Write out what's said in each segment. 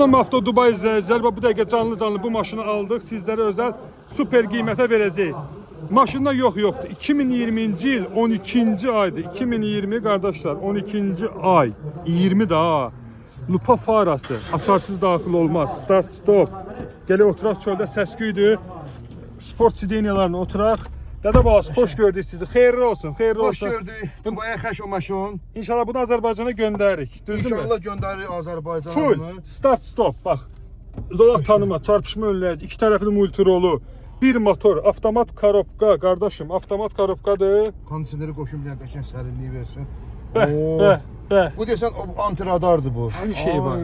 Avto Dubai izləyicilər, bu dəqiqə canlı bu maşını aldıq. Sizlərə özəl super qiymətə verəcəyik. Maşında yoxdur. 2020-ci il 12-ci aydır. 2020 qardaşlar, 12-ci ay. 20 daha. Lupa farası, açarsız daxil olmaz. Start stop. Gələ oturaq çöldə səsküydür. Sport sideniyalarına oturaq. Dədə balası, xoş gördük sizi. Xeyirli olsun, xeyirli olsun. Xoş gördük. Dubaya xəş o maşın. İnşallah bunu Azərbaycana göndəririk. Düzdürmü? İnşallah göndərir Azərbaycana. Full. Start stop. Bax. Zolaq tanıma, çarpışma önləyici, iki tərəfli multirolu, bir motor, avtomat korobka, qardaşım, avtomat korobkadır. Kondisioneri qoşum bir qəşəng sərinliyi versin. Bəh. Bu desən antiradardır bu. Hər şey var.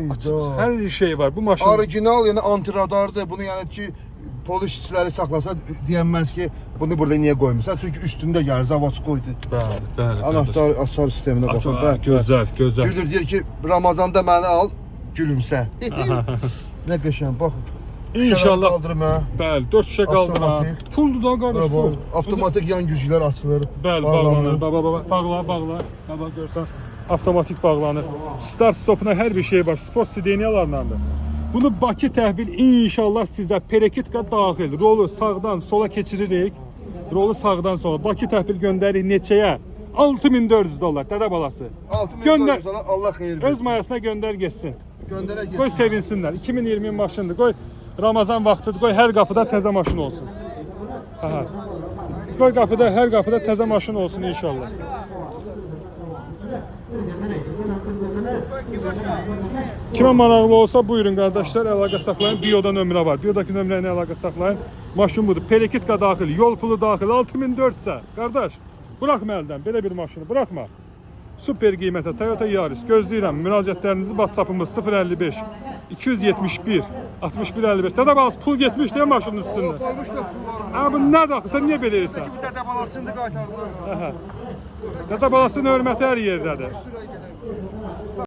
Hər şey var. Bu maşın orijinal, yəni antiradardır. Bunu yəni ki polis işçiləri saxlasa deyənməz ki, bunu burada niyə qoymusan? Çünki üstündə gəlir, zavodskoydu. Bəli. Anahtar açar sisteminə baxın. Bəli, gözəl. Gülür deyir ki, Ramazanda məni al, gülümsə. Nə qəşəng, baxın. İnşallah qaldırım hə. Bəli, 4 şişə qaldırım. Fulldur da qardaş, full. Avtomatik yan güzgülər açılır. Bəli, bağlanır. Bağla. Bax görsən, avtomatik bağlanır. Start stopuna hər bir şey var. Sport sideniyalarındandır. Bunu Bakı təhvil inşallah sizə perekitka daxil. Rolu sağdan sola keçiririk. Rolu sağdan sola. Bakı təhvil göndəririk neçəyə? 6400 dollar dədə balası. 6400 dollar, Allah xeyir versin. Öz mayasına göndər getsin. Göndərə getsin. Qoy sevinsinlər. 2020 maşındır. Qoy Ramazan vaxtıdır. Qoy hər qapıda təzə maşın olsun. Qoy hər qapıda təzə maşın olsun inşallah. Kimə maraqlı olsa buyurun qardaşlar, əlaqə saxlayın. Bioda nömrə var. Biodakı nömrə ilə əlaqə saxlayın. Maşın budur. Perekitka daxil, yol pulu daxil. 6400-sə. Qardaş, buraxma əldən belə bir maşını, buraxma. Super qiymətə Toyota Yaris gözləyirəm. Müraciətlərinizi WhatsApp-ımız 055 271 61 55. Dədə balası pul getmiş deyə maşının üstündə. Qalmış da pullarım. Ha bu nədir axı? Sən niyə belə edirsən? Bu dədə balasını da qaytardılar. Dədə balasının hörməti hər yerdədir.